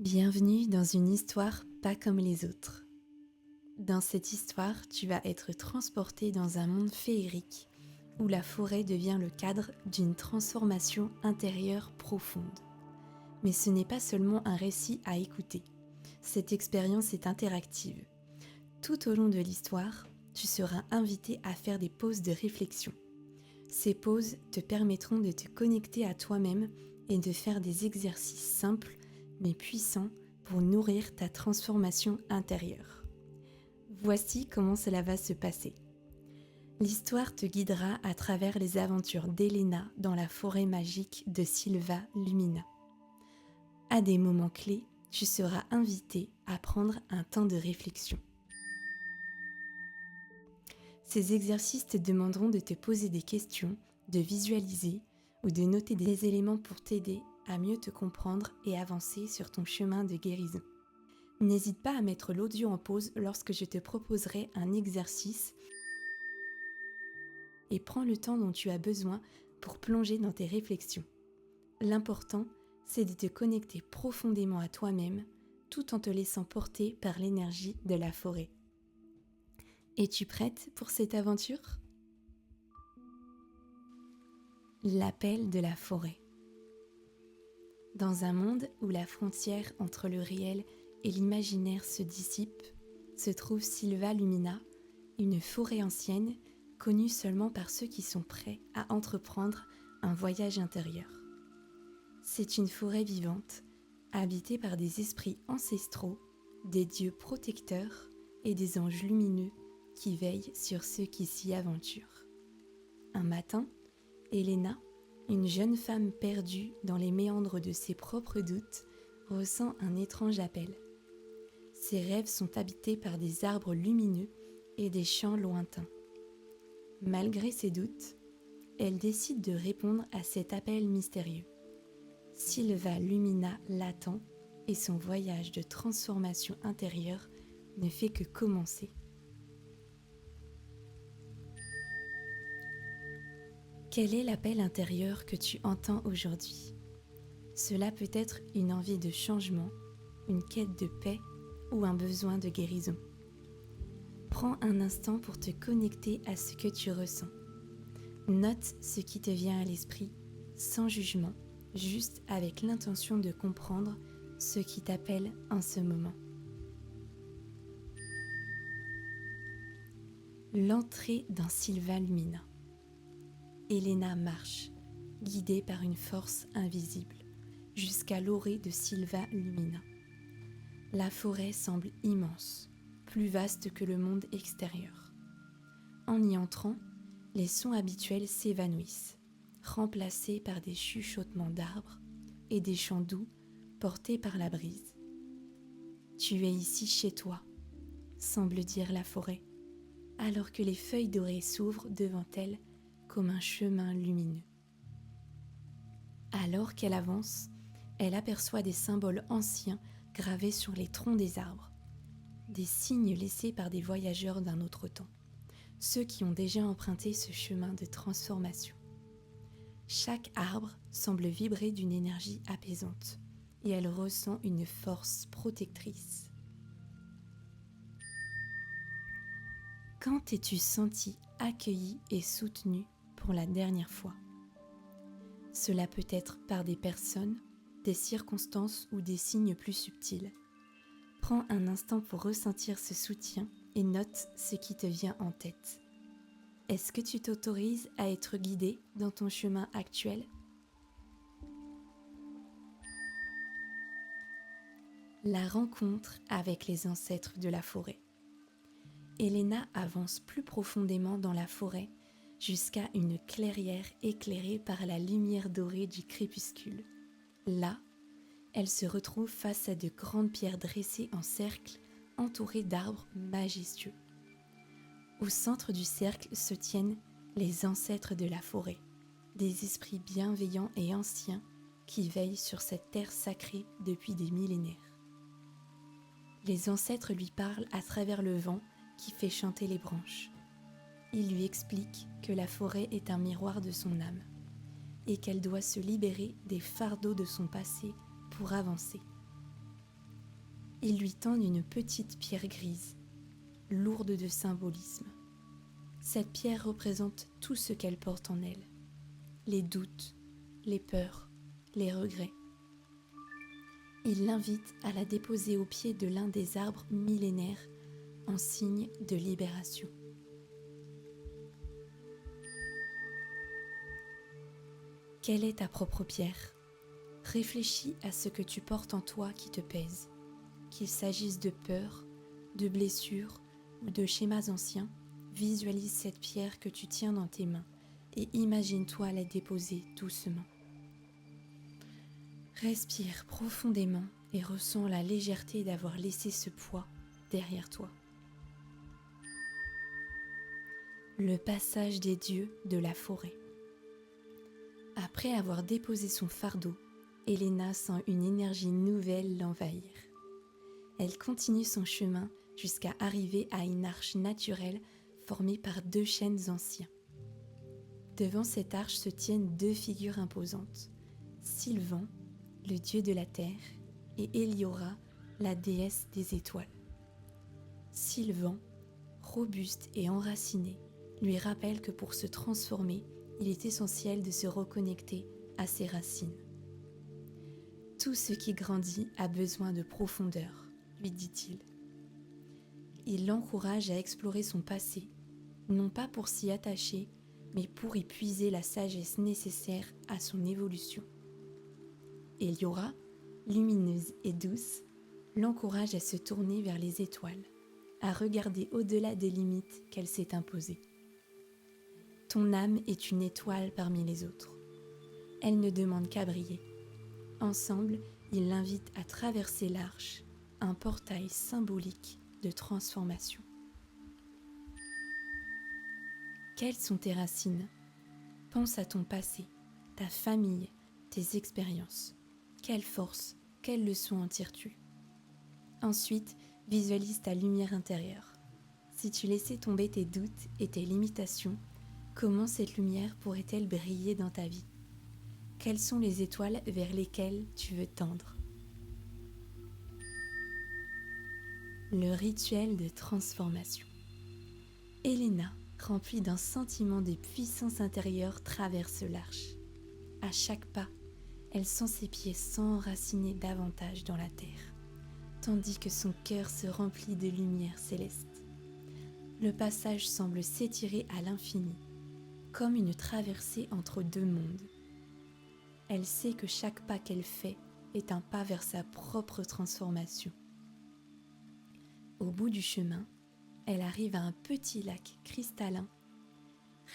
Bienvenue dans une histoire pas comme les autres. Dans cette histoire, tu vas être transporté dans un monde féerique où la forêt devient le cadre d'une transformation intérieure profonde. Mais ce n'est pas seulement un récit à écouter. Cette expérience est interactive. Tout au long de l'histoire, tu seras invité à faire des pauses de réflexion. Ces pauses te permettront de te connecter à toi-même et de faire des exercices simples mais puissants pour nourrir ta transformation intérieure. Voici comment cela va se passer. L'histoire te guidera à travers les aventures d'Elena dans la forêt magique de Sylva Lumina. À des moments clés, tu seras invité à prendre un temps de réflexion. Ces exercices te demanderont de te poser des questions, de visualiser ou de noter des éléments pour t'aider à mieux te comprendre et avancer sur ton chemin de guérison. N'hésite pas à mettre l'audio en pause lorsque je te proposerai un exercice et prends le temps dont tu as besoin pour plonger dans tes réflexions. L'important, c'est de te connecter profondément à toi-même tout en te laissant porter par l'énergie de la forêt. Es-tu prête pour cette aventure ? L'appel de la forêt. Dans un monde où la frontière entre le réel et l'imaginaire se dissipe, se trouve Sylva Lumina, une forêt ancienne connue seulement par ceux qui sont prêts à entreprendre un voyage intérieur. C'est une forêt vivante, habitée par des esprits ancestraux, des dieux protecteurs et des anges lumineux qui veillent sur ceux qui s'y aventurent. Un matin, Elena, une jeune femme perdue dans les méandres de ses propres doutes, ressent un étrange appel. Ses rêves sont habités par des arbres lumineux et des chants lointains. Malgré ses doutes, elle décide de répondre à cet appel mystérieux. Sylva Lumina l'attend et son voyage de transformation intérieure ne fait que commencer. Quel est l'appel intérieur que tu entends aujourd'hui ? Cela peut être une envie de changement, une quête de paix ou un besoin de guérison. Prends un instant pour te connecter à ce que tu ressens. Note ce qui te vient à l'esprit, sans jugement, juste avec l'intention de comprendre ce qui t'appelle en ce moment. L'entrée dans Sylva Lumina. Elena marche, guidée par une force invisible, jusqu'à l'orée de Sylva Lumina. La forêt semble immense, plus vaste que le monde extérieur. En y entrant, les sons habituels s'évanouissent, remplacés par des chuchotements d'arbres et des chants doux portés par la brise. Tu es ici chez toi, semble dire la forêt, alors que les feuilles dorées s'ouvrent devant elle comme un chemin lumineux. Alors qu'elle avance, elle aperçoit des symboles anciens gravés sur les troncs des arbres, des signes laissés par des voyageurs d'un autre temps, ceux qui ont déjà emprunté ce chemin de transformation. Chaque arbre semble vibrer d'une énergie apaisante et elle ressent une force protectrice. Quand t'es-tu senti accueilli et soutenu pour la dernière fois ? Cela peut être par des personnes, des circonstances ou des signes plus subtils. Prends un instant pour ressentir ce soutien et note ce qui te vient en tête. Est-ce que tu t'autorises à être guidé dans ton chemin actuel ? La rencontre avec les ancêtres de la forêt. Elena avance plus profondément dans la forêt jusqu'à une clairière éclairée par la lumière dorée du crépuscule. Là, elle se retrouve face à de grandes pierres dressées en cercle, entourées d'arbres majestueux. Au centre du cercle se tiennent les ancêtres de la forêt, des esprits bienveillants et anciens qui veillent sur cette terre sacrée depuis des millénaires. Les ancêtres lui parlent à travers le vent qui fait chanter les branches. Ils lui expliquent que la forêt est un miroir de son âme et qu'elle doit se libérer des fardeaux de son passé pour avancer. Ils lui tendent une petite pierre grise, lourde de symbolisme. Cette pierre représente tout ce qu'elle porte en elle, les doutes, les peurs, les regrets. Il l'invite à la déposer au pied de l'un des arbres millénaires en signe de libération. Quelle est ta propre pierre ? Réfléchis à ce que tu portes en toi qui te pèse. Qu'il s'agisse de peur, de blessures ou de schémas anciens, visualise cette pierre que tu tiens dans tes mains et imagine-toi la déposer doucement. Respire profondément et ressens la légèreté d'avoir laissé ce poids derrière toi. Le passage des dieux de la forêt. Après avoir déposé son fardeau, Elena sent une énergie nouvelle l'envahir. Elle continue son chemin jusqu'à arriver à une arche naturelle formée par 2 chênes anciens. Devant cette arche se tiennent 2 figures imposantes, Sylvan, le dieu de la terre, et Héliora, la déesse des étoiles. Sylvan, robuste et enraciné, lui rappelle que pour se transformer, il est essentiel de se reconnecter à ses racines. Tout ce qui grandit a besoin de profondeur, lui dit-il. Il l'encourage à explorer son passé, non pas pour s'y attacher, mais pour y puiser la sagesse nécessaire à son évolution. Héliora, lumineuse et douce, l'encourage à se tourner vers les étoiles, à regarder au-delà des limites qu'elle s'est imposées. Ton âme est une étoile parmi les autres. Elle ne demande qu'à briller. Ensemble, ils l'invitent à traverser l'arche, un portail symbolique de transformation. Quelles sont tes racines ? Pense à ton passé, ta famille, tes expériences. Quelle force, quelles leçons en tires-tu ? Ensuite, visualise ta lumière intérieure. Si tu laissais tomber tes doutes et tes limitations, comment cette lumière pourrait-elle briller dans ta vie ? Quelles sont les étoiles vers lesquelles tu veux tendre ? Le rituel de transformation. Elena, remplie d'un sentiment de puissance intérieure, traverse l'arche. À chaque pas, elle sent ses pieds s'enraciner davantage dans la terre, tandis que son cœur se remplit de lumière céleste. Le passage semble s'étirer à l'infini, comme une traversée entre 2 mondes. Elle sait que chaque pas qu'elle fait est un pas vers sa propre transformation. Au bout du chemin, elle arrive à un petit lac cristallin,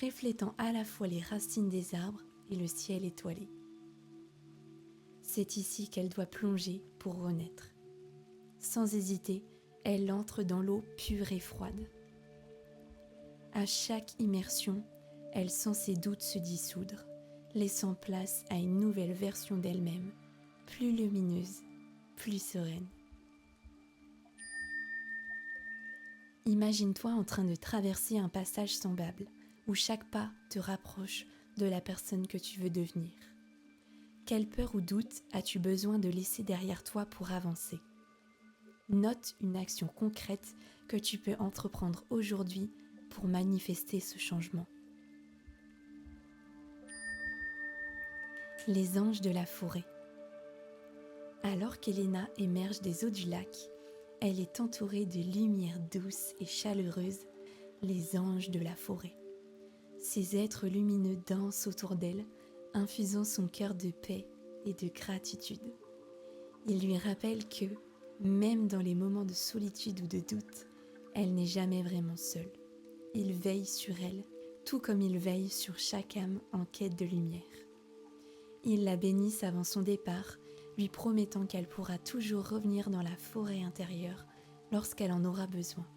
reflétant à la fois les racines des arbres et le ciel étoilé. C'est ici qu'elle doit plonger pour renaître. Sans hésiter, elle entre dans l'eau pure et froide. À chaque immersion, elle sent ses doutes se dissoudre, laissant place à une nouvelle version d'elle-même, plus lumineuse, plus sereine. Imagine-toi en train de traverser un passage semblable, où chaque pas te rapproche de la personne que tu veux devenir. Quelle peur ou doute as-tu besoin de laisser derrière toi pour avancer ? Note une action concrète que tu peux entreprendre aujourd'hui pour manifester ce changement. Les anges de la forêt. Alors qu'Elena émerge des eaux du lac, elle est entourée de lumière douce et chaleureuse, les anges de la forêt. Ces êtres lumineux dansent autour d'elle, infusant son cœur de paix et de gratitude. Ils lui rappellent que, même dans les moments de solitude ou de doute, elle n'est jamais vraiment seule. Ils veillent sur elle, tout comme ils veillent sur chaque âme en quête de lumière. Ils la bénissent avant son départ, lui promettant qu'elle pourra toujours revenir dans la forêt intérieure lorsqu'elle en aura besoin.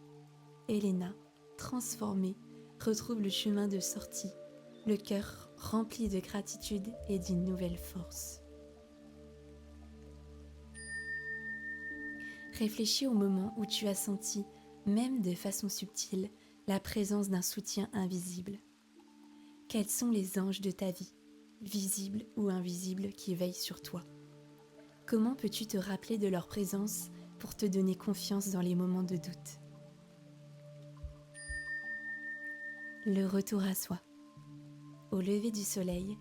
Elena, transformée, retrouve le chemin de sortie, le cœur rempli de gratitude et d'une nouvelle force. Réfléchis au moment où tu as senti, même de façon subtile, la présence d'un soutien invisible. Quels sont les anges de ta vie, visibles ou invisibles, qui veillent sur toi ? Comment peux-tu te rappeler de leur présence pour te donner confiance dans les moments de doute. Le retour à soi. Au lever du soleil,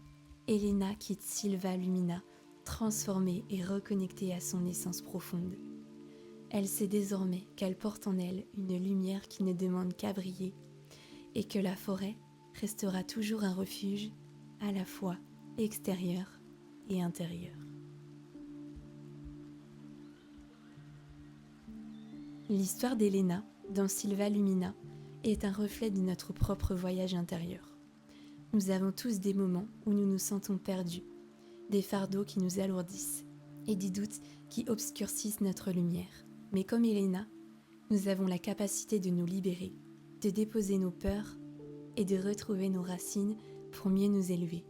Elena quitte Sylva Lumina, transformée et reconnectée à son essence profonde. Elle sait désormais qu'elle porte en elle une lumière qui ne demande qu'à briller et que la forêt restera toujours un refuge à la fois extérieur et intérieur. L'histoire d'Elena dans Sylva Lumina est un reflet de notre propre voyage intérieur. Nous avons tous des moments où nous nous sentons perdus, des fardeaux qui nous alourdissent et des doutes qui obscurcissent notre lumière. Mais comme Elena, nous avons la capacité de nous libérer, de déposer nos peurs et de retrouver nos racines pour mieux nous élever.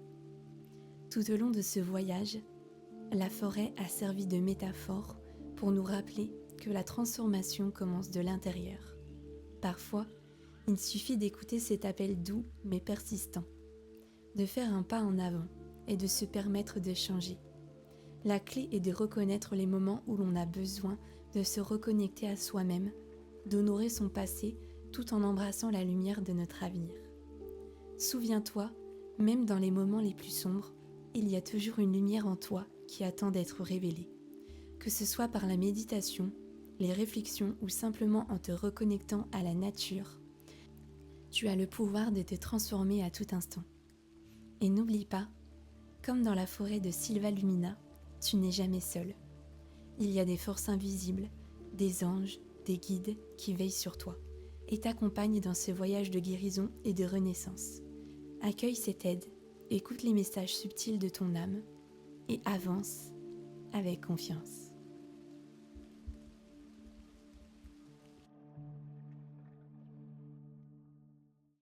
Tout au long de ce voyage, la forêt a servi de métaphore pour nous rappeler que la transformation commence de l'intérieur. Parfois, il suffit d'écouter cet appel doux mais persistant, de faire un pas en avant et de se permettre de changer. La clé est de reconnaître les moments où l'on a besoin de se reconnecter à soi-même, d'honorer son passé tout en embrassant la lumière de notre avenir. Souviens-toi, même dans les moments les plus sombres, il y a toujours une lumière en toi qui attend d'être révélée. Que ce soit par la méditation, les réflexions ou simplement en te reconnectant à la nature, tu as le pouvoir de te transformer à tout instant. Et n'oublie pas, comme dans la forêt de Sylva Lumina, tu n'es jamais seul. Il y a des forces invisibles, des anges, des guides qui veillent sur toi et t'accompagnent dans ce voyage de guérison et de renaissance. Accueille cette aide, écoute les messages subtils de ton âme et avance avec confiance.